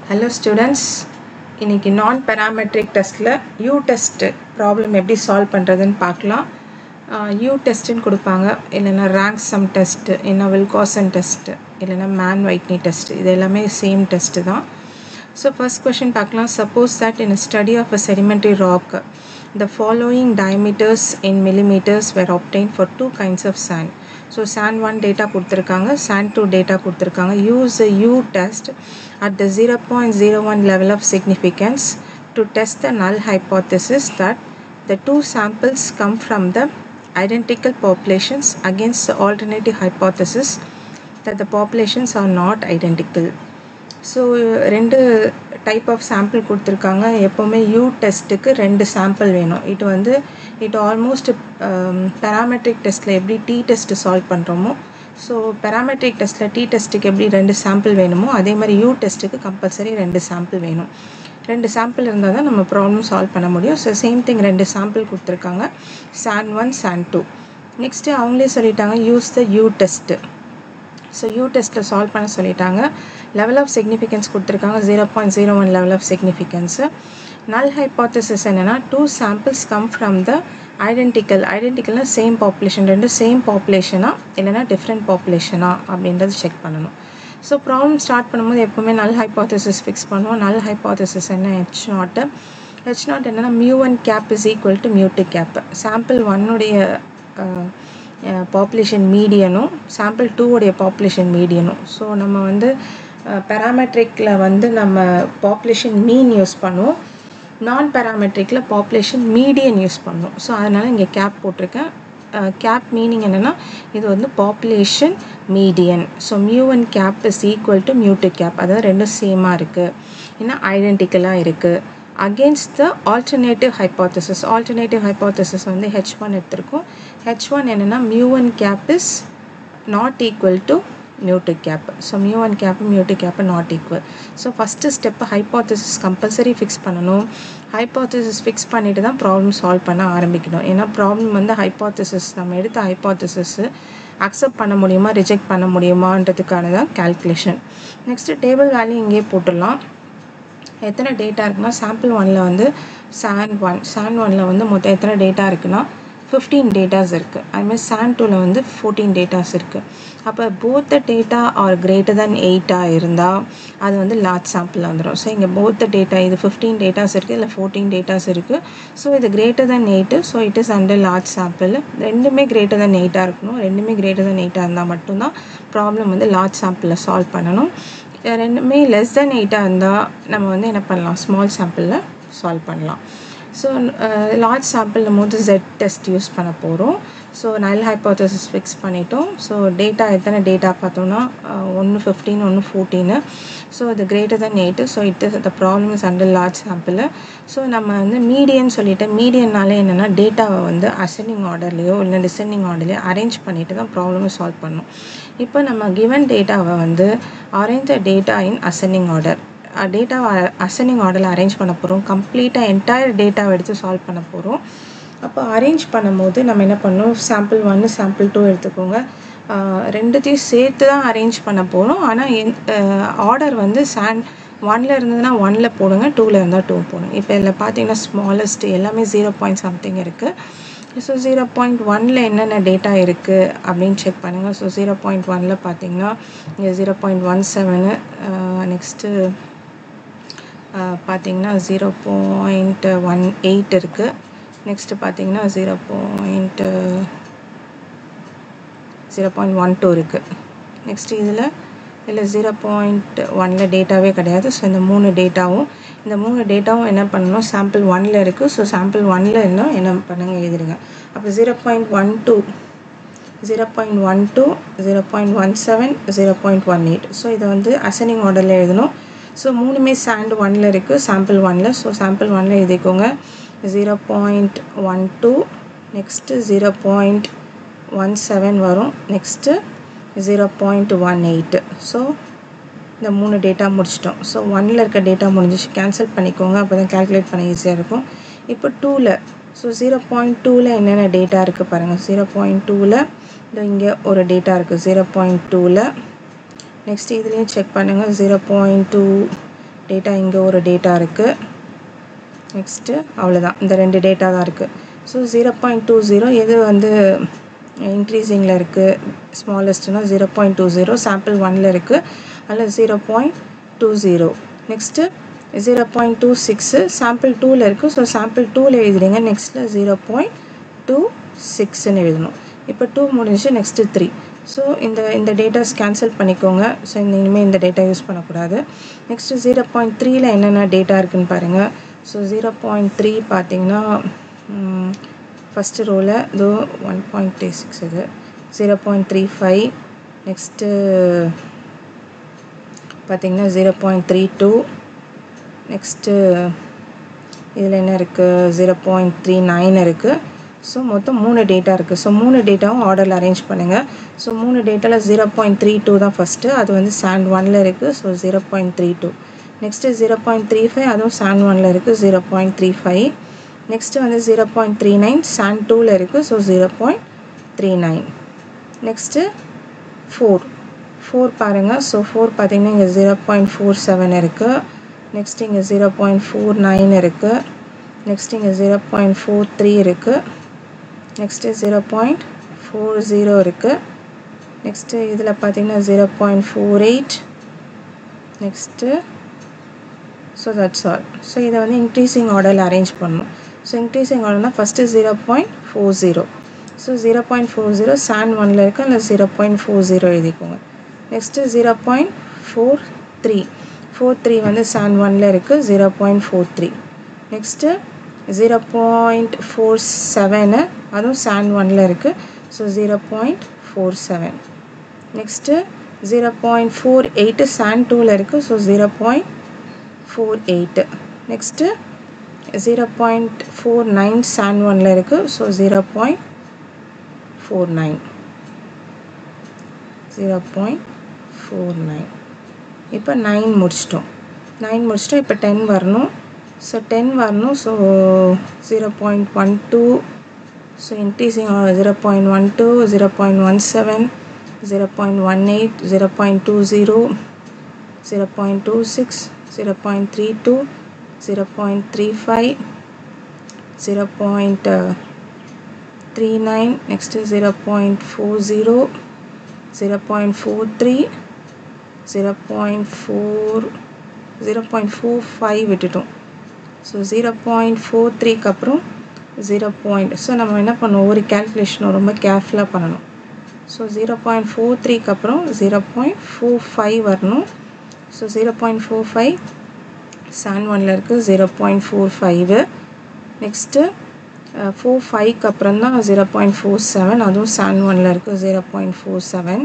Hello students, இன்னைக்கு நான் parametric testல U test problem எப்படி solve பண்றதுன்னு பார்க்கலாம். U testன்னு கொடுப்பாங்க, இல்லைன்னா rank sum test, இல்லைன்னா Wilcoxon test, இல்லைன்னா Mann-Whitney test. இது எல்லாமே same test தான். So first question பார்க்கலாம். Suppose that in a study of a sedimentary rock, the following diameters in millimeters were obtained for two kinds of sand. So sand 1 data கொடுத்திருக்காங்க, sand 2 data கொடுத்திருக்காங்க. Use the U test at the 0.01 level of significance to test the null hypothesis that the two samples come from the identical populations against the alternative hypothesis that the populations are not identical. So ரெண்டு type of sample கொடுத்துருக்காங்க. எப்போவுமே you டெஸ்ட்டுக்கு ரெண்டு sample வேணும். இது almost parametric டெஸ்ட்டில் எப்படி D test solve பண்ணுறோமோ, ஸோ பேராமெட்ரிக் டெஸ்ட்டில் டி டெஸ்ட்டுக்கு எப்படி ரெண்டு சாம்பிள் வேணுமோ அதே மாதிரி யூ டெஸ்ட்டுக்கு கம்பல்சரி ரெண்டு சாம்பிள் வேணும். ரெண்டு சாம்பிள் இருந்தால் தான் நம்ம ப்ராப்ளம் சால்வ் பண்ண முடியும். ஸோ சேம் திங் ரெண்டு சாம்பிள் கொடுத்துருக்காங்க, சாண்ட் 1 சாண்ட் 2. நெக்ஸ்ட்டு அவங்களே சொல்லிட்டாங்க use the U test. So U டெஸ்ட்டில் சால்வ் பண்ண சொல்லிட்டாங்க. லெவல் ஆஃப் சிக்னிஃபிகன்ஸ் கொடுத்துருக்காங்க 0.01 level of significance. Null hypothesis என்னென்னா two samples come from the ஐடென்டிக்கல்னா சேம் பாப்புலேஷன், ரெண்டு சேம் பாப்புலேஷனா இல்லைனா டிஃப்ரெண்ட் பாப்புலேஷனா அப்படின்றது செக் பண்ணணும். ஸோ ப்ராப்ளம் ஸ்டார்ட் பண்ணும்போது எப்போவுமே நல் ஹைப்போதசிஸ் ஃபிக்ஸ் பண்ணுவோம். நல் ஹைப்போதசிஸ் என்ன, H0 என்னென்னா μ1 cap is equal to μ2 cap. Sample 1உடைய பாப்புலேஷன் மீடியனும் சாம்பிள் 2உடைய பாப்புலேஷன் மீடியனும். ஸோ நம்ம பேராமெட்ரிக்கில் நம்ம பாப்புலேஷன் மீன் யூஸ் பண்ணுவோம், நான் பேராமெட்ரிக்கில் பாப்புலேஷன் மீடியன் யூஸ் பண்ணுவோம். ஸோ அதனால் இங்கே கேப் போட்டிருக்கேன். கேப் மீனிங் என்னென்னா இது population median. So μ1 cap is equal to μ2 cap, அதாவது ரெண்டும் சேமாக இருக்குது, ஏன்னா ஐடென்டிக்கலாக இருக்குது. Against the alternative hypothesis. Alternative hypothesis H1 எடுத்திருக்கோம். H1 என்னென்னா μ1 cap is not equal to μ2 cap. So μ1 cap μ2 cap not equal. So first step hypothesis compulsory fix பண்ணணும். Hypothesis fix பண்ணிட்டு தான் ப்ராப்ளம் சால்வ் பண்ண ஆரம்பிக்கணும். ஏன்னா ப்ராப்ளம் ஹைப்போதசிஸ் நம்ம எடுத்த ஹைப்போதசிஸ் அக்செப்ட் பண்ண முடியுமா ரிஜெக்ட் பண்ண முடியுமான்றதுக்கான தான் கால்குலேஷன். நெக்ஸ்ட்டு டேபிள் வேல்யூ இங்கே போட்டுடலாம். எத்தனை டேட்டா இருக்குன்னா சாம்பிள் 1ல் சாண்ட் 1ல் மொத்தம் எத்தனை டேட்டா இருக்குன்னா 15 டேட்டாஸ் இருக்குது. அதுமாதிரி சாண்ட் 2ல் 14 டேட்டாஸ் இருக்குது. அப்போ both the data are greater than 8 இருந்தால் அது லார்ஜ் சாம்பிளில் வந்துடும். ஸோ இங்கே போத் த டேட்டா, இது 15 டேட்டாஸ் இருக்குது, இல்லை 14 டேட்டாஸ் இருக்குது. ஸோ இது greater than 8, so it is under large sample. ரெண்டுமே கிரேட்டர் தென் 8 இருக்கணும். ரெண்டுமே கிரேட்டர் தென் 8 இருந்தால் மட்டும்தான் ப்ராப்ளம் லார்ஜ் சாம்பிளில் சால்வ் பண்ணணும். ரெண்டுமே லெஸ் தென் 8 இருந்தால் நம்ம என்ன பண்ணலாம், ஸ்மால் சாம்பிளில் சால்வ் பண்ணலாம். ஸோ லார்ஜ் சாம்பிள் போது Z டெஸ்ட் யூஸ் பண்ண போகிறோம். ஸோ நல் ஹைப்போதசிஸ் ஃபிக்ஸ் பண்ணிட்டோம். ஸோ டேட்டா எத்தனை டேட்டா பார்த்தோம்னா 1 15 1 14. ஸோ இது greater than 8, so the problem is under large sample. So நம்ம மீடியன் சொல்லிவிட்டு, மீடியன்னால என்னென்னா டேட்டாவை அசெண்டிங் ஆர்டர்லேயோ இல்லை டிசெண்டிங் ஆர்டர்லையோ அரேஞ்ச் பண்ணிவிட்டு தான் ப்ராப்ளமை சால்வ் பண்ணணும். இப்போ நம்ம கிவன் டேட்டாவை arrange the data in ascending order. டேட்டாவை அசெண்டிங் ஆர்டரில் அரேஞ்ச் பண்ண போகிறோம். கம்ப்ளீட்டாக என்டையர் டேட்டாவை எடுத்து சால்வ் பண்ண போகிறோம். அப்போ அரேஞ்ச் பண்ணும்போது நம்ம என்ன பண்ணணும், சாம்பிள் 1 சாம்பிள் 2 எடுத்துக்கோங்க. ரெண்டுத்தையும் சேர்த்து தான் அரேஞ்ச் பண்ண போகிறோம். ஆனால் ஆர்டர் சாண்ட் 1ல் இருந்ததுன்னா 1ல் போடுங்க, 2ல் இருந்தால் 2 போடுங்க. இப்போ இதில் பார்த்தீங்கன்னா ஸ்மாலஸ்ட் எல்லாமே 0.something இருக்குது. ஸோ 0.1ல் என்னென்ன டேட்டா இருக்குது அப்படின்னு செக் பண்ணுங்கள். ஸோ 0.1ல் பார்த்தீங்கன்னா இங்கே 0.17, நெக்ஸ்ட்டு பார்த்தீங்கன்னா 0.18 இருக்குது. நெக்ஸ்ட்டு பார்த்தீங்கன்னா 0.12 இருக்குது. நெக்ஸ்ட்டு இதில் 0.1ல் டேட்டாவே கிடையாது. ஸோ இந்த மூணு டேட்டாவும் என்ன பண்ணணும், சாம்பிள் 1ல் இருக்குது. ஸோ சாம்பிள் 1ல் இருந்தால் என்ன பண்ணுங்க எழுதிடுங்க. அப்போ 0.12 0.17 0.18. ஸோ இதை அசெண்டிங் ஆர்டரில் எழுதணும். ஸோ மூணுமே சாண்ட் 1ல் இருக்குது, சாம்பிள் 1ல். ஸோ சாம்பிள் 1ல் எழுதிக்கோங்க 0.12, நெக்ஸ்ட்டு 0.17 வரும், நெக்ஸ்ட்டு 0.18. ஸோ இந்த மூணு டேட்டா முடிச்சிட்டோம். ஸோ 1ல் இருக்க டேட்டா முடிஞ்சிச்சு, கேன்சல் பண்ணிக்கோங்க, அப்போ தான் கேல்குலேட் பண்ண ஈஸியாக இருக்கும். இப்போ 2ல், ஸோ 0.2ல் என்னென்ன டேட்டா இருக்குது பாருங்கள். 0.2ல் இங்கே ஒரு டேட்டா இருக்குது 0.2ல். நெக்ஸ்ட் இதுலேயும் செக் பண்ணுங்கள் 0.2 டேட்டா இங்கே ஒரு டேட்டா இருக்குது. நெக்ஸ்ட்டு அவ்வளோதான், இந்த 2 டேட்டா தான் இருக்குது. ஸோ 0.20 எது வந்து இன்க்ரீஸிங்கில் இருக்குது ஸ்மாலஸ்ட்னா 0.20 சாம்பிள் 1ல் இருக்குது, அதில் 0.20. நெக்ஸ்ட்டு 0.26 சாம்பிள் 2ல் இருக்குது. ஸோ சாம்பிள் 2ல் எழுதுறீங்க, நெக்ஸ்ட்டில் 0.26ன்னு எழுதணும். இப்போ 2 முடிஞ்சு, நெக்ஸ்ட்டு 3. ஸோ இந்த டேட்டாஸ் கேன்சல் பண்ணிக்கோங்க. ஸோ இனிமேல் இந்த டேட்டா யூஸ் பண்ணக்கூடாது. நெக்ஸ்ட்டு 0.3ல் என்னென்ன டேட்டா இருக்குதுன்னு பாருங்கள். ஸோ 0.3 பார்த்தீங்கன்னா ஃபஸ்ட்டு ரோவில் இதோ 1.36 இது 0.35. நெக்ஸ்ட்டு பார்த்தீங்கன்னா 0.32. நெக்ஸ்ட்டு இதில் என்ன இருக்குது 0.39 இருக்குது. ஸோ மொத்தம் 3 டேட்டா இருக்குது. ஸோ 3 டேட்டாவும் ஆர்டரில் அரேஞ்ச் பண்ணுங்கள். ஸோ 3 டேட்டாவில் 0.32 தான் ஃபஸ்ட்டு, அது வந்து சாண்ட் 1ல் இருக்குது. ஸோ 0.32. நெக்ஸ்ட்டு 0.35 அதுவும் சாண்ட் 1ல் இருக்குது, 0.35. நெக்ஸ்ட்டு வந்து 0.39 சாண்ட் 2ல் இருக்குது. ஸோ 0.39. நெக்ஸ்ட்டு 4 பாருங்கள். ஸோ 4 பார்த்தீங்கன்னா இங்கே 0.47 இருக்குது. நெக்ஸ்ட் இங்கே 0.49 இருக்குது. நெக்ஸ்ட் இங்கே 0.43 இருக்குது. நெக்ஸ்ட்டு 0.40 இருக்குது. நெக்ஸ்ட்டு இதில் பார்த்தீங்கன்னா 0.48. Next so that's all. So இதை வந்து இன்க்ரீஸிங் ஆர்டரில் அரேஞ்ச் பண்ணணும். ஸோ இன்க்ரீஸிங் ஆர்டர்னால் ஃபஸ்ட்டு 0.40. ஸோ 0.40 சாண்ட் 1ல் இருக்குது, அதில் 0.40 எழுதிக்கோங்க. நெக்ஸ்ட்டு 0.43 வந்து சாண்ட் 1ல் இருக்குது, 0.43. நெக்ஸ்ட்டு 0.47 அதுவும் சாண்ட் 1ல் இருக்குது. ஸோ 0.47. நெக்ஸ்ட்டு 0.48 சாண்ட் 2ல் இருக்குது. ஸோ 0.48. நெக்ஸ்ட்டு 0.49 சாண்ட் 1ல் இருக்குது. ஸோ 0.49. இப்போ 9 முடிச்சிட்டோம். இப்போ 10 வரணும். ஸோ 10 வரணும். ஸோ 0.12. So increasing 0.12, 0.17, 0.18, 0.20, 0.26, 0.32, 0.35, 0.39. நெக்ஸ்ட்டு 0.40, 0.43, 0.45 விட்டுட்டோம். ஸோ 0.43க்கு அப்புறம் 0. ஸோ நம்ம என்ன பண்ணணும், ஒரு கேல்குலேஷனும் ரொம்ப கேர்ஃபுல்லாக பண்ணணும். ஸோ 0.43க்கு அப்புறம் 0.45 வரணும். ஸோ 0.45 சாண்ட் 1ல் இருக்குது, 0.45. நெக்ஸ்ட்டு 45க்கு அப்புறம் தான் 0.47 அதுவும் சாண்ட் 1ல் இருக்குது, 0.47.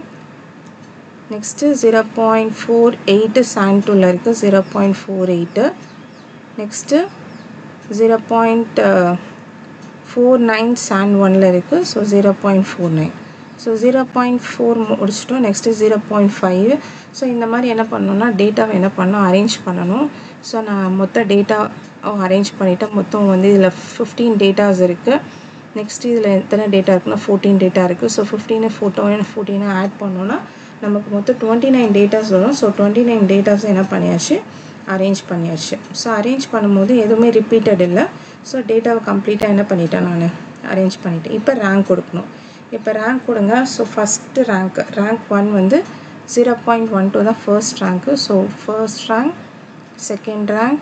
நெக்ஸ்ட்டு 0.48 சாண்ட் 2ல் இருக்குது, 0.48. நெக்ஸ்ட்டு 0.49 சாண்ட் 1ல் இருக்குது. ஸோ 0.49. ஸோ 0.4 முடிச்சிட்டோம். நெக்ஸ்ட்டு 0.5. ஸோ இந்த மாதிரி என்ன பண்ணணும்னா டேட்டாவை என்ன பண்ணணும், அரேஞ்ச் பண்ணணும். ஸோ நான் மொத்த டேட்டா அரேஞ்ச் பண்ணிவிட்டேன். மொத்தம் வந்து இதில் 15 டேட்டாஸ் இருக்குது. நெக்ஸ்ட்டு இதில் எத்தனை டேட்டா இருக்குன்னா 14 டேட்டா இருக்குது. ஸோ 14 ஆட் பண்ணோன்னா நமக்கு மொத்தம் 29 டேட்டாஸ் வரும். ஸோ 29 டேட்டாஸ் என்ன பண்ணியாச்சு, அரேஞ்ச் பண்ணியாச்சு. ஸோ அரேஞ்ச் பண்ணும்போது எதுவுமே ரிப்பீட்டட் இல்லை. ஸோ டேட்டாவை கம்ப்ளீட்டாக என்ன பண்ணிட்டேன், நான் அரேஞ்ச் பண்ணிட்டேன். இப்போ ரேங்க் கொடுக்கணும். இப்போ ரேங்க் கொடுங்க. ஸோ ஃபஸ்ட்டு ரேங்க் 1 வந்து 0.12 தான் first rank. So first rank, second rank,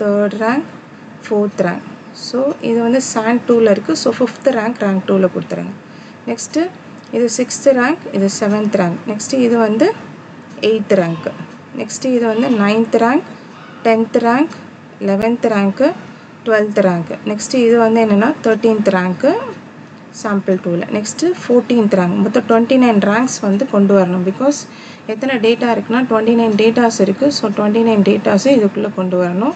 third rank, fourth rank. So இது வந்து சாண்ட் 2ல் இருக்குது. ஸோ 5th ரேங்க் 2ல் கொடுத்துருங்க. நெக்ஸ்ட்டு இது 6th ரேங்க், இது 7th ரேங்க். நெக்ஸ்ட்டு இது வந்து 8th ரேங்க்கு. நெக்ஸ்ட்டு இது வந்து 9th rank, 10th rank, 11th rank, 12th rank. Next இது வந்து என்னென்னா 13th ரேங்க்கு சாம்பிள் 2ல். Next 14th rank. மொத்தம் 29 ரேங்க்ஸ் வந்து கொண்டு வரணும். பிகாஸ் எத்தனை டேட்டா இருக்குன்னா 29 டேட்டாஸ் இருக்குது. ஸோ 29 டேட்டாஸும் இதுக்குள்ளே கொண்டு வரணும்.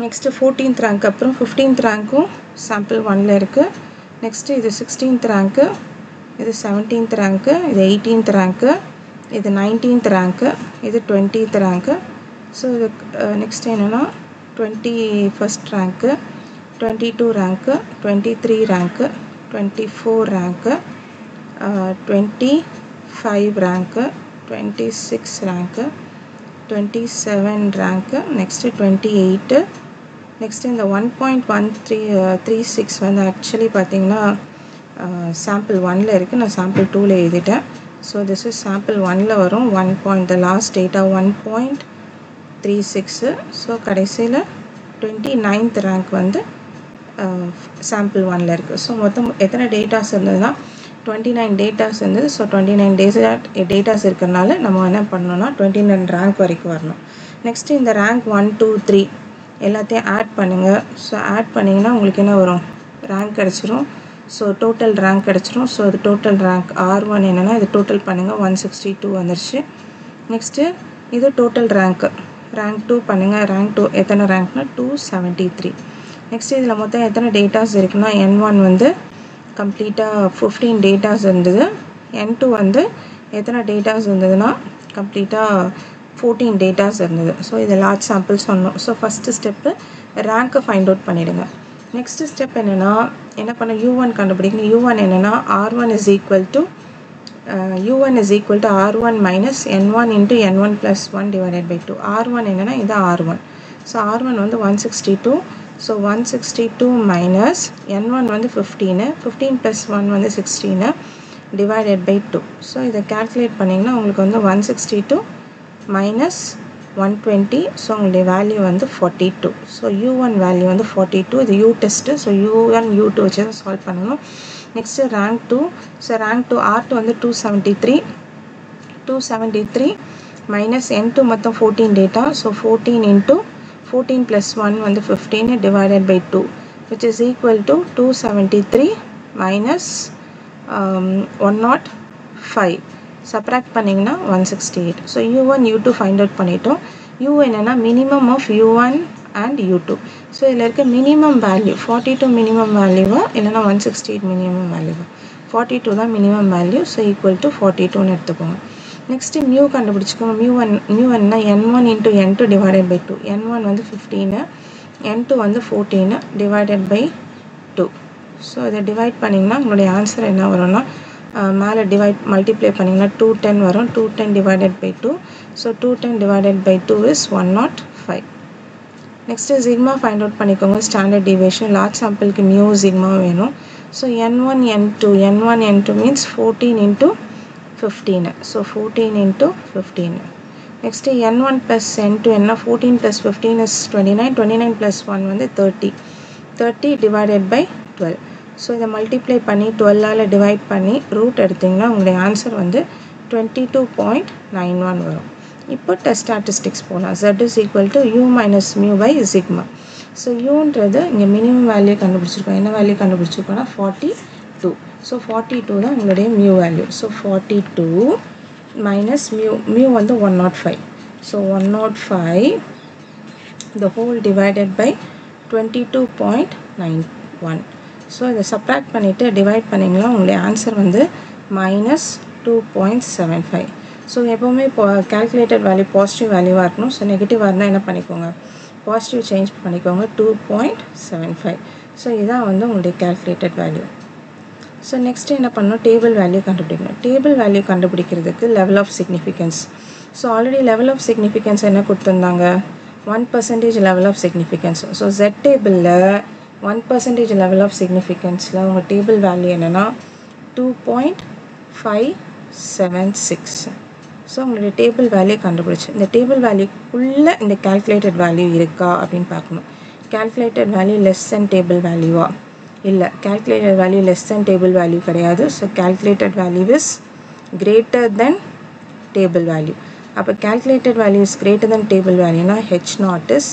நெக்ஸ்ட்டு 14th ரேங்க் அப்புறம் 15th ரேங்க்கும் சாம்பிள் 1ல் இருக்குது. நெக்ஸ்ட்டு இது 16th ரேங்க்கு, இது 17th ரேங்க்கு, இது 18th ரேங்க்கு, இது 19th ரேங்க்கு, இது 20th ரேங்க்கு. ஸோ இது நெக்ஸ்ட் என்னென்னா 21st rank, 22 rank, 23 rank, 24 rank, 25 rank, 26 rank, 27 rank, next 28, next இந்த 1.1336 வந்து ஆக்சுவலி பார்த்தீங்கன்னா சாம்பிள் 1ல் இருக்குது, நான் சாம்பிள் 2ல் எழுதிட்டேன். ஸோ திஸ் இஸ் சாம்பிள் 1ல் வரும். The last data 1.36. ஸோ கடைசியில் 29th ரேங்க் வந்து சாம்பிள் 1ல் இருக்குது. ஸோ மொத்தம் எத்தனை டேட்டாஸ் இருந்ததுன்னா 29 டேட்டாஸ் இருந்தது. ஸோ 29 டேட்டாஸ் இருக்கிறனால நம்ம என்ன பண்ணணும்னா 29 ரேங்க் வரைக்கும் வரணும். நெக்ஸ்ட்டு இந்த ரேங்க் 1, 2, 3 எல்லாத்தையும் ஆட் பண்ணுங்கள். ஸோ ஆட் பண்ணிங்கன்னா உங்களுக்கு என்ன வரும், ரேங்க் கிடச்சிரும். ஸோ டோட்டல் ரேங்க் கிடச்சிரும். ஸோ அது டோட்டல் ரேங்க் R1 என்னென்னா இது டோட்டல் பண்ணுங்கள், 162 வந்துருச்சு. நெக்ஸ்ட்டு இது டோட்டல் ரேங்க்கு, ரேங்க் 2 பண்ணுங்கள். ரேங்க் 2 எத்தனை ரேங்க்னா 273. நெக்ஸ்ட்டு இதில் மொத்தம் எத்தனை டேட்டாஸ் இருக்குன்னா N1 வந்து கம்ப்ளீட்டாக 15 டேட்டாஸ் இருந்தது. N2 வந்து எத்தனை டேட்டாஸ் இருந்ததுன்னா கம்ப்ளீட்டாக 14 டேட்டாஸ் இருந்தது. ஸோ இது லார்ஜ் சாம்பிள் சொன்னோம். ஸோ ஃபஸ்ட்டு ஸ்டெப்பு ரேங்க்கை ஃபைண்ட் அவுட் பண்ணிவிடுங்க. நெக்ஸ்ட்டு ஸ்டெப் என்னென்னா என்ன பண்ண U1 கண்டுபிடிக்கணும். U1 என்னென்னா R1 is equal to R1 minus N1 into N1 plus 1 divided by 2. R1 என்னென்னா இது R1. ஸோ R1 வந்து 162. ஸோ 162 minus N1 வந்து 15 plus 1 வந்து 16 divided by 2. ஸோ இதை calculate பண்ணிங்கன்னா உங்களுக்கு வந்து 162 minus 120. ஸோ உங்களுடைய வேல்யூ வந்து 42. ஸோ U1 வேல்யூ வந்து 42. இது U test. So U1 U2 வச்சு தான் சால்வ் பண்ணணும். Next rank 2. So rank 2 R2 வந்து 273 minus N2 மொத்தம் 14 டேட்டா. ஸோ 14 into 14 plus 1 வந்து 15 divided by 2 which is equal to 273 minus 105. Subtract பண்ணிங்கன்னா 168. So U1 U2 find out பண்ணிட்டோம். U என்னென்னா minimum of U1 and U2. So இதில் இருக்க minimum value 42 minimum வேல்யூவா இல்லைனா 168 minimum வேல்யூவா, 42 தான் minimum value. So equal to 42ன்னு எடுத்துக்கோங்க. Next mu கண்டுபிடிச்சிக்கோங்க. மியூ என்ன N1 into N2 divided by 2. N1 வந்து 15, N2 வந்து 14 divided by 2. ஸோ இதை டிவைட் பண்ணிங்கன்னா உங்களுடைய ஆன்சர் என்ன வரும்னா மேலே மல்டிப்ளை பண்ணிங்கன்னா 210 வரும். 210 divided by 2. So 210 divided by 2 is 105. Next sigma find out பண்ணிக்கோங்க. ஸ்டாண்டர்ட் டிவியேஷன் லார்ஜ் சாம்பிளுக்கு மியூ சிக்மா வேணும். So N1 N2 means 14 into 15. So 14 into 15. Next N1 plus N2 என்ன 14 plus 15 is 29 plus 1 வந்து 30 divided by 12. ஸோ இதை multiply பண்ணி 12ஆல் divide பண்ணி root எடுத்திங்கன்னா உங்களுடைய ஆன்சர் வந்து 22.91 வரும். இப்போ டெஸ்ட் ஸ்டாட்டிஸ்டிக்ஸ் போகலாம். Z is equal to U minus mu by sigma. So யூன்றது இங்கே மினிமம் வேல்யூ கண்டுபிடிச்சிருக்கோம். என்ன வேல்யூ கண்டுபிடிச்சிருக்கோம்னா 42. ஸோ 42 தான் உங்களுடைய mu value. So 42 minus mu வந்து 105. So 105 the whole divided by 22.91. So இதை சப்ராக்ட் பண்ணிவிட்டு டிவைட் பண்ணிங்கன்னா உங்களுடைய ஆன்சர் வந்து -2.75. ஸோ எப்போவுமே கேல்குலேட்டட் வேல்யூ பாசிட்டிவ் வேல்யூவாக இருக்கணும். ஸோ நெகட்டிவாக இருந்தால் என்ன பண்ணிக்கோங்க, பாசிட்டிவ் சேஞ்ச் பண்ணிக்கோங்க 2.75. ஸோ இதுதான் வந்து உங்களுடைய கேல்குலேட்டட் வேல்யூ. ஸோ நெக்ஸ்ட்டு என்ன பண்ணணும், டேபிள் வேல்யூ கண்டுபிடிக்கணும். டேபிள் வேல்யூ கண்டுபிடிக்கிறதுக்கு level of significance. So already level of significance என்ன கொடுத்துருந்தாங்க, 1% level of significance. So Z டேபிளில் 1% லெவல் ஆஃப் சிக்னிஃபிகன்ஸில் உங்கள் டேபிள் வேல்யூ என்னென்னா 2.576. ஸோ உங்களுடைய டேபிள் வேல்யூ கண்டுபிடிச்சி இந்த டேபிள் வேல்யூக்குள்ளே இந்த கேல்குலேட்டட் வேல்யூ இருக்கா அப்படின்னு பார்க்கணும். Calculated value less than table வேல்யூவா, இல்லை calculated value less than table value கிடையாது. So calculated value is greater than table value. அப்போ calculated value is greater than table வேல்யூனா H0 is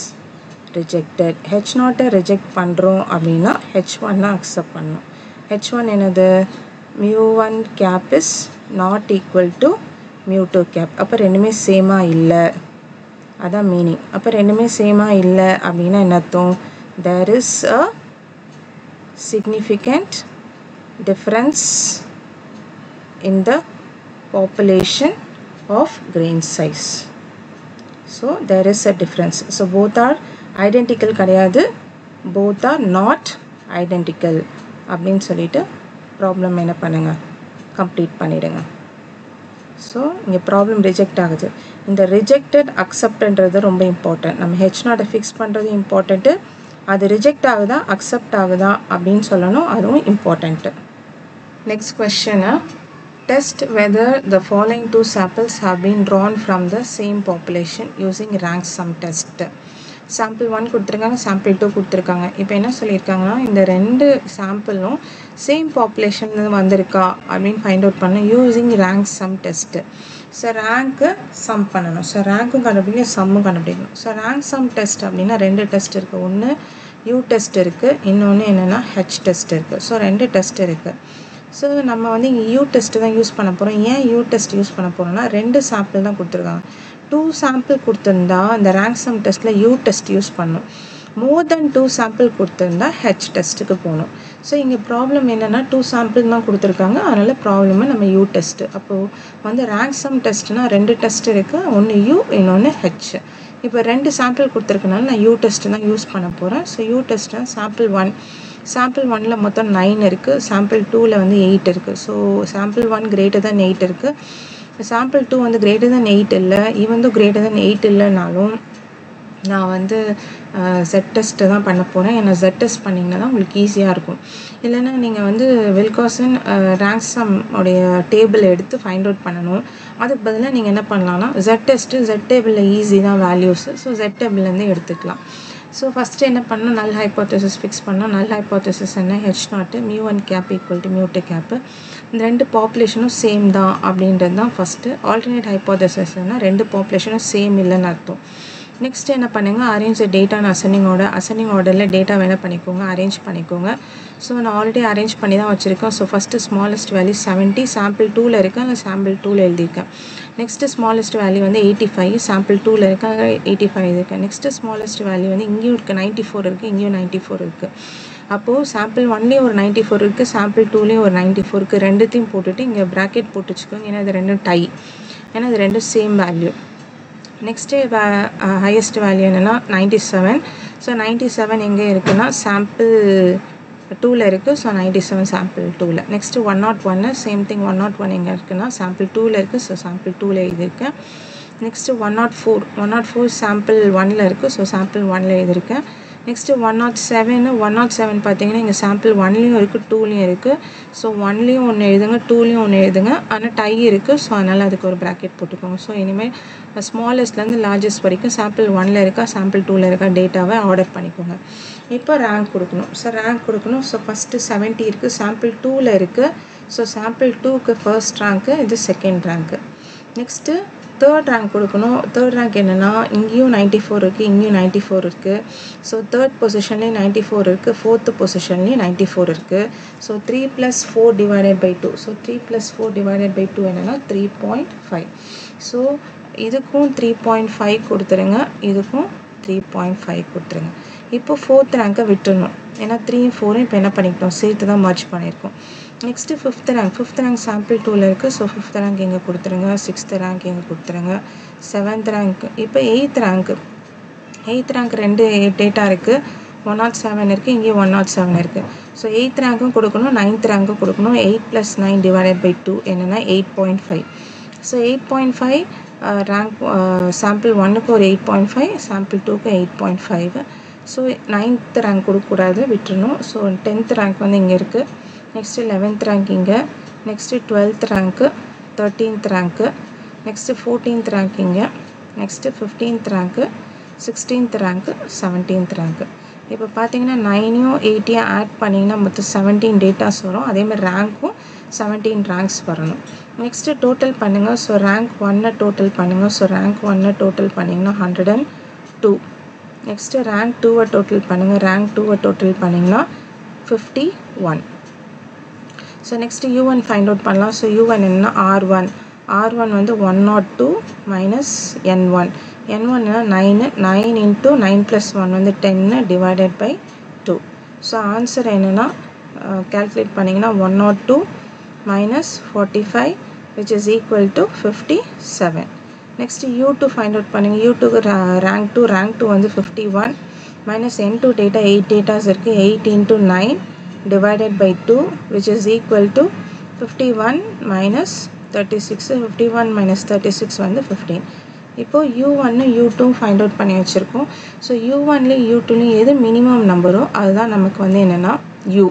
rejected. H0 reject பண்ணுறோம் அப்படின்னா H1 அக்செப்ட் பண்ணணும். H1 என்னது, mu1 cap is not equal to mu2 cap. அப்போ ரெண்டுமே சேமாக இல்லை, அதான் மீனிங். அப்போ ரெண்டுமே சேமாக இல்லை அப்படின்னா என்ன அர்த்தம், there is a significant difference in the population of grain size. So there is a difference. So both are identical கிடையாது, both are not identical அப்படின்னு சொல்லிட்டு ப்ராப்ளம் என்ன பண்ணுங்க, கம்ப்ளீட் பண்ணிவிடுங்க. ஸோ இங்கே ப்ராப்ளம் ரிஜெக்ட் ஆகுது. இந்த ரிஜெக்டட் அக்செப்ட்ன்றது ரொம்ப இம்பார்ட்டன்ட். நம்ம ஹெச் நாட்டை ஃபிக்ஸ் பண்ணுறது இம்பார்ட்டண்ட்டு, அது ரிஜெக்ட் ஆகுதா அக்செப்ட் ஆகுதா அப்படின்னு சொல்லணும், அதுவும் important. Next question, test whether the following two samples have been drawn from the same population using rank sum test. Sample 1 கொடுத்துருக்காங்க, சாம்பிள் 2 கொடுத்துருக்காங்க. இப்போ என்ன சொல்லியிருக்காங்கன்னா, இந்த ரெண்டு சாம்பிளும் சேம் பாப்புலேஷன் வந்திருக்கா அப்படின்னு ஃபைண்ட் அவுட் பண்ணணும் using rank sum test. So rank sum பண்ணணும். ஸோ ரேங்க்கும் கண்டுபிடிக்கணும், சம்மும் கண்டுபிடிக்கணும். ஸோ ரேங்க் சம் டெஸ்ட் அப்படின்னா ரெண்டு டெஸ்ட் இருக்குது. ஒன்று யூ டெஸ்ட் இருக்குது, இன்னொன்று என்னென்னா ஹெச் டெஸ்ட் இருக்குது. ஸோ ரெண்டு டெஸ்ட் இருக்குது. ஸோ நம்ம வந்து இங்கே யூ டெஸ்ட்டு தான் யூஸ் பண்ண போகிறோம். ஏன் யூ டெஸ்ட் யூஸ் பண்ண போகிறோம்னா, ரெண்டு சாம்பிள் தான் கொடுத்துருக்காங்க. 2 சாம்பிள் கொடுத்துருந்தா இந்த ரேங்க் சம் டெஸ்ட்டில் யூ டெஸ்ட் யூஸ் பண்ணணும். மோர் தென் 2 சாம்பிள் கொடுத்துருந்தா ஹெச் டெஸ்ட்டுக்கு போகணும். ஸோ இங்கே ப்ராப்ளம் என்னென்னா 2 சாம்பிள் தான் கொடுத்துருக்காங்க, அதனால் ப்ராப்ளமே நம்ம யூ டெஸ்ட்டு. அப்போது வந்து ரேங்க் சம் டெஸ்ட்னால் ரெண்டு டெஸ்ட் இருக்குது, ஒன்று யூ இன்னொன்று ஹெச். இப்போ ரெண்டு சாம்பிள் கொடுத்துருக்கனால நான் யூ டெஸ்ட்டு தான் யூஸ் பண்ண போகிறேன். ஸோ யூ டெஸ்ட்னா சாம்பிள் 1, சாம்பிள் 1ல் மொத்தம் 9 இருக்குது, சாம்பிள் 2ல் வந்து 8 இருக்குது. ஸோ சாம்பிள் 1 கிரேட்டர் தென் 8 இருக்குது, சாம்பிள் 2 வந்து கிரேட்டர் தென் 8 இல்லை, ஈவன் கிரேட்டர் தென் 8 இல்லைனாலும் நான் வந்து ஜெட் டெஸ்ட்டு தான் பண்ண போகிறேன். ஏன்னா ஜெட் டெஸ்ட் பண்ணிங்கன்னா தான் உங்களுக்கு ஈஸியாக இருக்கும். இல்லைன்னா நீங்கள் வந்து வில்காசன் ரேங்க் சம் உடைய டேபிள் எடுத்து ஃபைண்ட் அவுட் பண்ணணும். அதுக்கு பதிலாக நீங்கள் என்ன பண்ணலான்னா ஜெட் டெஸ்ட்டு, ஜெட் டேபிளில் ஈஸி தான் வேல்யூஸு. ஸோ ஜெட் டேபிள்லேருந்து எடுத்துக்கலாம். ஸோ ஃபஸ்ட்டு என்ன பண்ணணும், நல் ஹைப்போதசிஸ் ஃபிக்ஸ் பண்ணோம். நல் ஹைப்போதசிஸ் என்ன, ஹெச் நாட்டு μ1 கேப் ஈக்குவல் டு μ2 கேப்பு. இந்த ரெண்டு பாப்புலேஷனும் சேம் தான் அப்படின்றது தான் ஃபஸ்ட்டு. ஆல்டர்னேட் ஹைப்போதசிஸ்னால் ரெண்டு பாப்புலேஷனும் சேம் இல்லைன்னு அர்த்தம். நெக்ஸ்ட் என்ன பண்ணுங்க, அரேஞ்ச் டேட்டான்னு அசெண்டிங் ஆர்டரில் டேட்டா வேணால் பண்ணிக்கோங்க, அரேஞ்ச் பண்ணிக்கோங்க. ஸோ நான் ஆல்ரெடி அரேஞ்ச் பண்ணி தான் வச்சுருக்கேன். So first smallest value 70 sample 2ல் இருக்கேன், நான் சாம்பிள் 2ல் எழுதியிருக்கேன். நெக்ஸ்ட்டு ஸ்மாலஸ்ட் வேல்யூ வந்து 85 சாம்பிள் 2ல் இருக்கேன், 85 இருக்குது. நெக்ஸ்ட்டு ஸ்மாலஸ்ட் வேல்யூ வந்து இங்கேயும் இருக்குது, 94 இருக்குது, இங்கேயும் 94 இருக்குது. அப்போது சாம்பிள் 1லேயும் ஒரு 94 இருக்குது, சாம்பிள் 2லேயும் ஒரு 94 இருக்குது. ரெண்டுத்தையும் போட்டுட்டு இங்கே ப்ராக்கெட் போட்டு வச்சுக்கோங்க, ஏன்னா இது ரெண்டும் டை, ஏன்னா இது ரெண்டும் same value. Next highest value என்னென்னா 97. ஸோ 97 எங்கே இருக்குன்னா சாம்பிள் 2ல் இருக்குது. ஸோ 97 சாம்பிள் 2ல். நெக்ஸ்ட்டு 101 சேம் திங், 101 எங்கே இருக்குன்னா சாம்பிள் 2ல் இருக்குது. ஸோ சாம்பிள் 2ல் எழுதியிருக்கேன். நெக்ஸ்ட்டு 104 சாம்பிள் 1ல் இருக்குது. ஸோ சாம்பிள் 1ல் எழுதியிருக்கேன். நெக்ஸ்ட்டு 107 பார்த்தீங்கன்னா இங்கே சாம்பிள் 1லேயும் இருக்குது, 2லேயும் இருக்குது. ஸோ 1லேயும் ஒன்று எழுதுங்க, 2லேயும் ஒன்று எழுதுங்க, ஆனால் டை இருக்குது. ஸோ அதனால் அதுக்கு ஒரு ப்ராக்கெட் போட்டுக்கோங்க. ஸோ இனிமேல் ஸ்மாலஸ்ட்லேருந்து லார்ஜஸ்ட் வரைக்கும் சாம்பிள் 1ல் இருக்கா சாம்பிள் 2ல் இருக்கா டேட்டாவை ஆர்டர் பண்ணிக்கோங்க. இப்போ ரேங்க் கொடுக்கணும். ஸோ ரேங்க் கொடுக்கணும். ஸோ ஃபஸ்ட்டு 70 இருக்குது, சாம்பிள் 2ல் இருக்குது. ஸோ சாம்பிள் 2க்கு ஃபர்ஸ்ட் ரேங்க்கு, இது second rank. Next third rank கொடுக்கணும். தேர்ட் ரேங்க் என்னென்னா இங்கேயும் 94 இருக்குது, இங்கேயும் 94 இருக்குது. ஸோ தேர்ட் பொசிஷன்லேயும் 94 இருக்குது, ஃபோர்த்து பொசிஷன்லேயும் 94 இருக்குது. So 3 + 4 divided by 2. So 3 + 4 divided by 2 என்னென்னா 3.5. ஸோ இதுக்கும் 3.5 கொடுத்துருங்க, இதுக்கும் 3.5 கொடுத்துருங்க. இப்போ ஃபோர்த் ரேங்க்கை விட்டுடணும், ஏன்னா 3 4 இப்போ என்ன பண்ணிக்கிட்டோம், சேர்த்து தான் மர்ஜ் பண்ணியிருக்கோம். நெக்ஸ்ட்டு ஃபிஃப்த் ரேங்க் சாம்பிள் 2ல் இருக்குது. ஸோ ஃபிஃப்த் ரேங்க் எங்கே கொடுத்துருங்க, சிக்ஸ்த் ரேங்க் எங்கே கொடுத்துருங்க, செவன்த் ரேங்க். இப்போ எயித் ரேங்க் ரெண்டு டேட்டா இருக்குது, 107 இருக்குது, இங்கேயும் 107 இருக்குது. ஸோ எயித் ரேங்க்கும் கொடுக்கணும், 9th ரேங்க்கும் கொடுக்கணும். 8 + 9 டிவைடட் பை 2 என்னென்னா 8.5. ஸோ 8.5 ரேங்க் சாம்பிள் 1க்கு ஒரு 8.5, சாம்பிள் 2க்கு 8.5. ஸோ 9th ரேங்க் கொடுக்கக்கூடாது, விட்டுருணும். ஸோ 10th ரேங்க் வந்து இங்கே இருக்குது. நெக்ஸ்ட்டு 11th ரேங்க் இங்கே. Next 12th rank, 13th rank. Next 14th rank இங்கே. Next 15th rank, 16th rank, 17th rank. இப்போ பார்த்தீங்கன்னா 9யும் 8யும் ஆட் பண்ணிங்கன்னா மொத்தம் 17 டேட்டாஸ் வரும். அதேமாதிரி ரேங்க்கும் 17 ரேங்க்ஸ் வரணும். நெக்ஸ்ட்டு டோட்டல் பண்ணுங்கள். ஸோ ரேங்க் 1 டோட்டல் பண்ணுங்கள். ஸோ ரேங்க் 1 டோட்டல் பண்ணிங்கன்னா 102. நெக்ஸ்ட்டு ரேங்க் 2 டோட்டல் பண்ணுங்கள். ரேங்க் 2 டோட்டல் பண்ணிங்கன்னா 51. So next U1 find out பண்ணலாம். ஸோ U1 என்னன்னா R1 வந்து 102 மைனஸ் N1. N1 என்ன 9 × 9 + 1 வந்து 10 டிவைடட் பை 2. ஸோ ஆன்சர் என்னென்னா கேல்குலேட் பண்ணிங்கன்னா 102 minus 45 which is equal to 57. Next U2 find out பண்ணுங்கள். U2க்கு ரேங்க் 2 வந்து 51 மைனஸ் N2 டேட்டா 8 டேட்டாஸ் இருக்குது, 8 × 9 divided by 2 which is equal to 51 minus 36. 51 minus 36 வந்து 15. இப்போ U1 U2 ஃபைண்ட் அவுட் பண்ணி வச்சுருக்கோம். So U1லேயும் U2லேயும் எது மினிமம் நம்பரோ அதுதான் நமக்கு வந்து என்னென்னா U.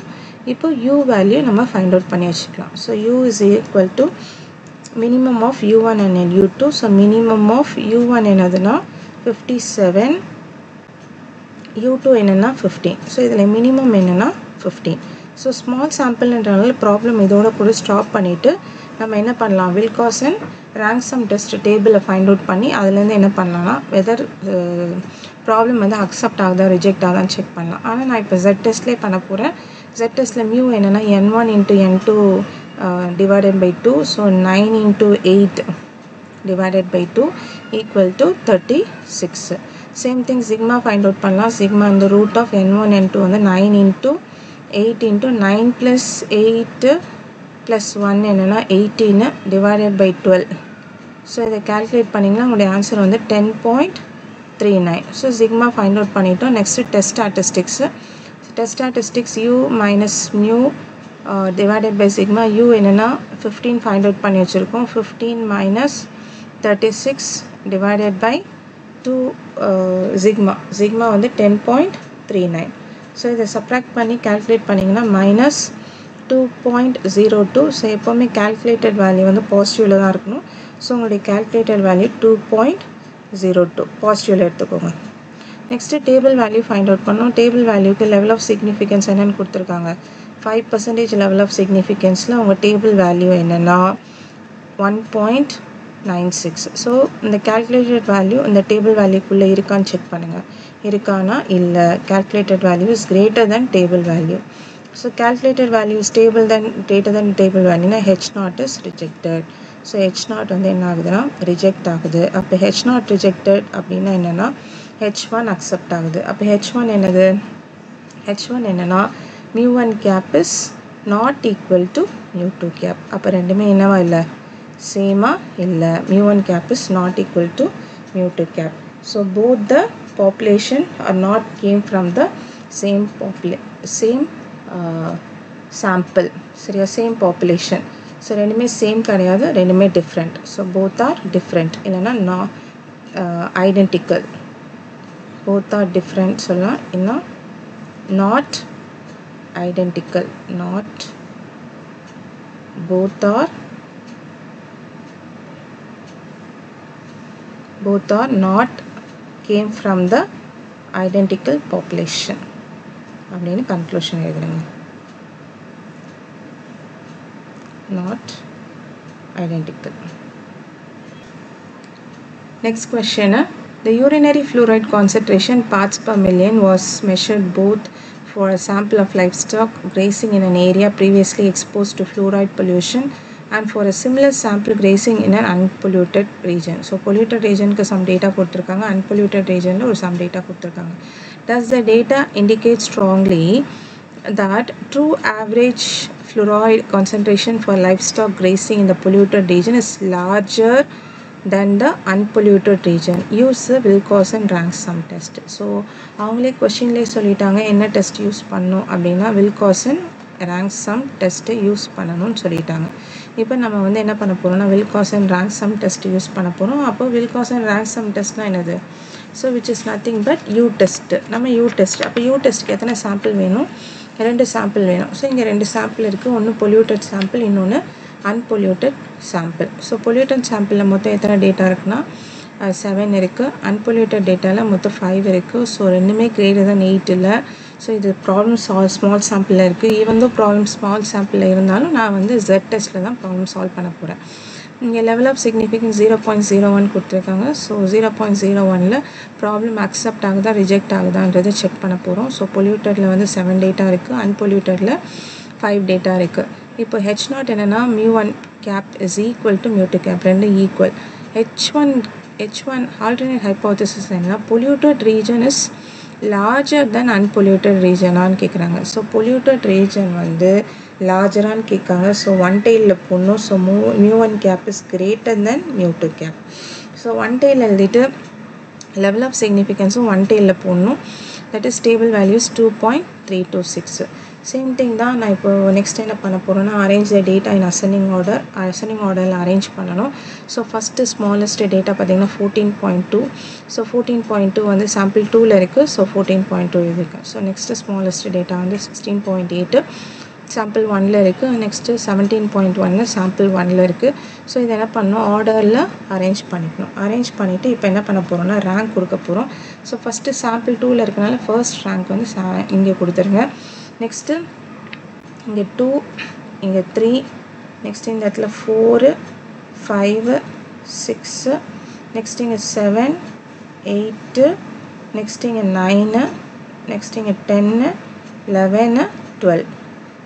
இப்போ U வேல்யூ நம்ம ஃபைண்ட் அவுட் பண்ணி வச்சுக்கலாம். So U is equal to minimum of U1 and U2. So minimum of U1 என்னதுன்னா 57, U2 என்னென்னா 15. ஸோ இதில் மினிமம் என்னென்னா 15. ஸோ ஸ்மால் சாம்பிள்ன்றனால ப்ராப்ளம் இதோட கூட ஸ்டாப் பண்ணிவிட்டு நம்ம என்ன பண்ணலாம், வில்காசன் ரேங்க் சம் டெஸ்ட் டேபிளை ஃபைண்ட் அவுட் பண்ணி அதுலேருந்து என்ன பண்ணலாம்னா வெதர் ப்ராப்ளம் வந்து அக்செப்ட் ஆகுதா ரிஜெக்ட் ஆகுதான்னு செக் பண்ணலாம். ஆனால் நான் இப்போ Z டெஸ்ட்லேயே பண்ண போகிறேன். Z டெஸ்ட்டில் மியூ என்னென்னா N1 into N2 divided by 2. So 9 into 8 divided by 2 equal to 36. Same thing sigma find out பண்ணலாம். சிக்மா இந்த ரூட் ஆஃப் N1 N2 வந்து 9 into 8 into 9 plus 8 plus 1 என்னென்னா 18 divided by 12. ஸோ இதை calculate பண்ணிங்கன்னா உங்களுடைய answer வந்து 10.39. So sigma find out பண்ணிட்டோம். Next test statistics. Test statistics U minus mu divided by sigma. U என்னென்னா 15 ஃபைண்ட் அவுட் பண்ணி வச்சுருக்கோம். 15 minus 36 divided by 2 சிக்மா வந்து 10.39. ஸோ இதை சப்ராக்ட் பண்ணி கால்குலேட் பண்ணிங்கன்னா மைனஸ் 2.02. ஸோ எப்போவுமே கால்குலேட்டட் வேல்யூ வந்து பாசிட்டிவில் தான் இருக்கணும். ஸோ உங்களுடைய கால்குலேட்டட் வேல்யூ 2.02 பாசிட்டிவில் எடுத்துக்கோங்க. Next table value find out பண்ணோம். டேபிள் வேல்யூக்கு லெவல் ஆஃப் சிக்னிஃபிகன்ஸ் என்னென்னு கொடுத்துருக்காங்க. 5% லெவல் ஆஃப் சிக்னிஃபிகன்ஸில் உங்கள் டேபிள் வேல்யூ என்னென்னா 1.96. ஸோ இந்த கால்குலேட்டட் வேல்யூ இந்த டேபிள் வேல்யூக்குள்ளே இருக்கான்னு செக் பண்ணுங்கள். இருக்கானா இல்லை, calculated value is greater than table value. So calculated value is stable than greater than table value, H0 is rejected. So H0 வந்து என்ன ஆகுதுன்னா ரிஜெக்ட் ஆகுது. அப்போ H0 ரிஜெக்டட் அப்படின்னா என்னென்னா H1 அக்செப்ட் ஆகுது. அப்போ H1 என்னது, H1 என்னென்னா mu1 cap is not equal to mu2 cap. அப்போ ரெண்டுமே என்னவா இல்லை, சேமாக இல்லை. mu1 cap is not equal to mu2 cap. So both the population are not came from the same sample. சரியா, சேம் பாப்புலேஷன். ஸோ ரெண்டுமே same கிடையாது, ரெண்டுமே different. So both are different, இல்லைன்னா ஐடென்டிக்கல். போத் ஆர் டிஃப்ரெண்ட் சொல்லலாம், இன்னும் not identical. Not both are not came from the identical population அப்படின்னு conclusion எழுதுங்க. Not identical. Next question. The urinary fluoride concentration parts per million was measured both for a sample of livestock grazing in an area previously exposed to fluoride pollution and for a similar sample grazing in an unpolluted region. So polluted region ku some data கொடுத்திருக்காங்க, unpolluted region ல ஒரு some data கொடுத்திருக்காங்க. Does the data indicate strongly that true average fluoride concentration for livestock grazing in the polluted region is larger than the unpolluted region? Use the Wilcoxon rank sum test. So அவங்களே கொஸ்டின்லேயே சொல்லிட்டாங்க என்ன test use பண்ணணும் அப்படின்னா Wilcoxon rank sum test use பண்ணணும்னு சொல்லிட்டாங்க. இப்போ நம்ம வந்து என்ன பண்ண போகிறோம்னா Wilcoxon rank sum test use பண்ண போகிறோம். அப்போ Wilcoxon rank sum testனா என்னது, so which is nothing but U test. நம்ம U test, அப்போ U testக்கு எத்தனை சாம்பிள் வேணும், 2 சாம்பிள் வேணும். ஸோ இங்கே 2 சாம்பிள் இருக்குது, ஒன்று பொல்யூட்டட் சாம்பிள், இன்னொன்று அன்பொல்யூட்டட் சாம்பிள். ஸோ பொல்யூட்டட் சாம்பிளில் மொத்தம் எத்தனை டேட்டா இருக்குன்னா 7 இருக்குது. அன்பொல்யூட்டட் டேட்டாவில் மொத்தம் 5 இருக்குது. ஸோ ரெண்டுமே கிரேட்டர் than 8 இல்லை. ஸோ இது ப்ராப்ளம் ஸ்மால் சாம்பிளில் இருக்குது. ஈவன் தோ ப்ராப்ளம் ஸ்மால் சாம்பிளில் இருந்தாலும் நான் வந்து Z டெஸ்ட்டில் தான் ப்ராப்ளம் சால்வ் பண்ண போகிறேன். இங்கே லெவல் ஆஃப் சிக்னிஃபிகன்ஸ் 0.01 கொடுத்துருக்காங்க. ஸோ 0.01ல் ப்ராப்ளம் அக்செப்ட் ஆகுதா ரிஜெக்ட் ஆகுதான்றதை செக் பண்ண போகிறோம். ஸோ பொல்யூட்டடில் வந்து 7 டேட்டா இருக்குது, அன்பொல்யூட்டடில் 5 டேட்டா இருக்குது. இப்போ H0 என்னென்னா mu1 cap is equal to mu2 cap, ரெண்டு ஈக்குவல். H1 alternate hypothesis என்னன்னா polluted region is larger than unpolluted regionான்னு கேட்குறாங்க. ஸோ polluted region வந்து லார்ஜரான்னு கேட்காங்க. ஸோ ஒன் டெயிலில் போடணும். So mu1 cap is greater than mu2 cap. So one tail எழுதிட்டு level of significance one டெயிலில் போடணும். that is stable value is 2.326. Same thing தான் நான் இப்போ next என்ன பண்ண போகிறேன்னா arrange the data in ascending ஆர்டரில் அரேஞ்ச் பண்ணணும். ஸோ ஃபஸ்ட்டு ஸ்மாலஸ்ட் டேட்டா பார்த்திங்கன்னா 14.2. ஸோ 14.2 வந்து சாம்பிள் 2ல் இருக்குது. ஸோ 14.2 இருக்குது. ஸோ நெக்ஸ்ட்டு ஸ்மாலஸ்ட் டேட்டா வந்து 16.8 சாம்பிள் 1ல் இருக்குது. நெக்ஸ்ட்டு 17.1 சாம்பிள் 1ல் இருக்குது. ஸோ இதை என்ன பண்ணணும், ஆர்டரில் அரேஞ்ச் பண்ணிக்கணும். அரேஞ்ச் பண்ணிவிட்டு இப்போ என்ன பண்ண போகிறோம்னா ரேங்க் கொடுக்க போகிறோம். ஸோ ஃபஸ்ட்டு சாம்பிள் 2ல் இருக்கனால ஃபர்ஸ்ட் ரேங்க் வந்து இங்கே கொடுத்துருங்க. நெக்ஸ்ட்டு இங்கே 2, இங்கே 3, நெக்ஸ்ட் இந்த இடத்துல 4, 5, 6, நெக்ஸ்ட் இங்கே 7, 8, நெக்ஸ்ட் இங்கே 9, நெக்ஸ்ட் இங்கே 10, 11, 12.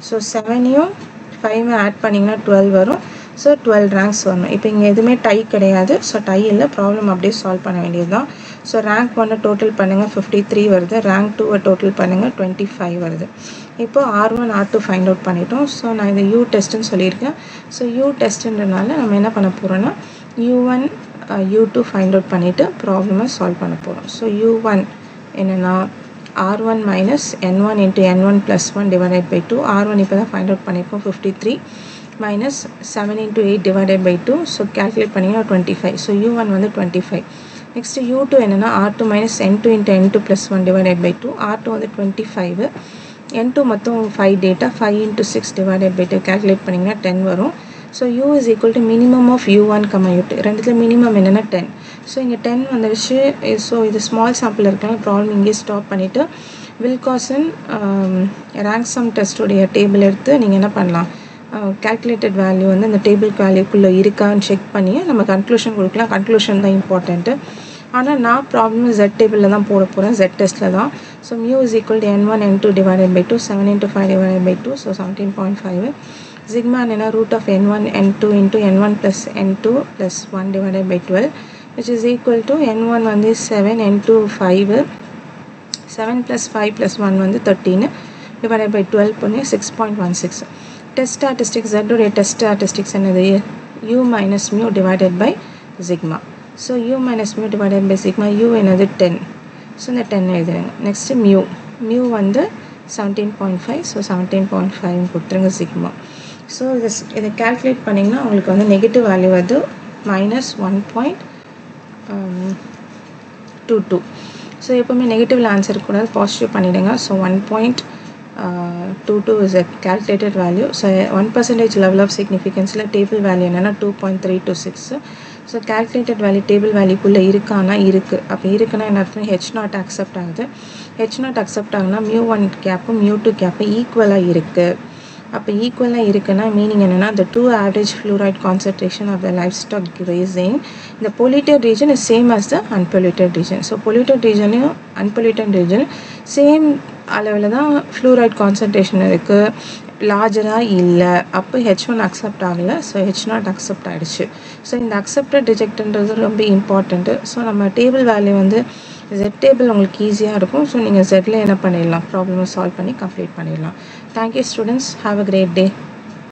ஸோ 7யும் 5 ஆட் பண்ணிங்கன்னா 12 வரும். ஸோ 12 ரேங்க்ஸ் வரணும். இப்போ இங்கே எதுவுமே டை கிடையாது. ஸோ டை இல்லை, ப்ராப்ளம் அப்படியே சால்வ் பண்ண வேண்டியது தான். ஸோ ரேங்க் 1 டோட்டல் பண்ணுங்கள் 53 வருது. ரேங்க் 2 டோட்டல் பண்ணுங்கள் 25 வருது. இப்போ R1 R2 ஃபைண்ட் அவுட் பண்ணிட்டோம். ஸோ நான் இந்த யூ டெஸ்ட்டுன்னு சொல்லியிருக்கேன். ஸோ யூ டெஸ்ட்டுன்றனால நம்ம என்ன பண்ண போகிறோன்னா U1 U2 ஃபைண்ட் அவுட் பண்ணிவிட்டு ப்ராப்ளமை சால்வ் பண்ண போகிறோம். ஸோ U1 என்னென்னா R1 minus N1 into N1 + 1 divided by 2. R1 இப்போ தான் ஃபைண்ட் அவுட் பண்ணியிருக்கோம் 53 minus 7 into 8 divided by 2. So calculate பண்ணிங்கன்னா 25. ஸோ U1 வந்து 25. நெக்ஸ்ட்டு U2 என்னென்னா R2 minus N2 into N2 + 1 divided by 2. R2 வந்து 25. N2 மொத்தம் 5 data 5 into 6 divided by 2 calculate பண்ணிங்கன்னா 10 வரும். So U is equal to minimum of U1, U2. ரெண்டுத்துல minimum என்னென்னா 10. So இங்கே 10 வந்துடுச்சு. ஸோ இது ஸ்மால் சாம்பிள் இருக்கலாம். ப்ராப்ளம் இங்கே ஸ்டாப் பண்ணிவிட்டு வில்காசன் ரேங்க் சம் டெஸ்ட்டுடைய டேபிள் எடுத்து நீங்கள் என்ன பண்ணலாம், calculated வேல்யூ வந்து இந்த டேபிளுக்கு வேல்யூக்குள்ளே இருக்கான்னு செக் பண்ணி நம்ம கன்க்ளூஷன் கொடுக்கலாம். கன்க்ளூஷன் தான் இம்பார்ட்டண்ட்டு. ஆனால் நான் ப்ராப்ளம் Z டேபிளில் தான் போட போகிறேன், Z டெஸ்ட்டில் தான். So mu is equal to N1 N2 divided by 2, 7 into 5 divided by 2, so 17.5. Sigma என்னென்னா root of N1 N2 into N1 plus N2 plus 1 divided by 12, which is equal to N1 வந்து 7, N2 5, 7 plus 5 plus 1 வந்து 13 divided by 12 பண்ணி 6.16. Test statistics, Z உடைய test statistics என்னது, U minus mu divided by sigma. So U minus mu divided by sigma, U என்னது 10. So இந்த 10 எழுதுறேங்க. Next mu வந்து 17.5. So 17.5 கொடுத்துருங்க sigma. So இதை கேல்குலேட் பண்ணிங்கன்னா உங்களுக்கு வந்து நெகட்டிவ் வேல்யூ வந்து -1.22. ஸோ எப்போவுமே நெகட்டிவில் ஆன்சர் இருக்கக்கூடாது, பாசிட்டிவ் பண்ணிவிடுங்க. So 1.22 is a calculated value. So 1% level of significance table value என்னன்னா 2.326. ஸோ calculated value table வேல்யூக்குள்ளே இருக்கானா இருக்குது. அப்போ இருக்குன்னா என்ன அர்த்தம், H0 அக்செப்ட் ஆகுது. H0 அக்செப்ட் ஆகுனா mu1 கேப்பும் mu2 கேப்பும் ஈக்குவலாக இருக்குது. அப்போ ஈக்குவலாக இருக்குன்னா மீனிங் என்னென்னா the two average fluoride concentration of the livestock grazing in the polluted region is same as the unpolluted region. So polluted regionையும் unpolluted region same அளவில் தான் ஃப்ளூரைட் கான்சன்ட்ரேஷன் இருக்குது, லார்ஜராக இல்லை. அப்போ H1 அக்செப்ட் ஆகலை. ஸோ H0 அக்செப்ட் ஆகிடுச்சு. So இந்த accepted ரிஜெக்ட்ன்றது ரொம்ப இம்பார்ட்டண்ட்டு. ஸோ நம்ம டேபிள் வேல்யூ வந்து Z டேபிள் உங்களுக்கு ஈஸியாக இருக்கும். ஸோ நீங்கள் Zல என்ன பண்ணிடலாம், ப்ராப்ளமை சால்வ் பண்ணி கம்ப்ளீட் பண்ணிடலாம். Thank you students, have a great day.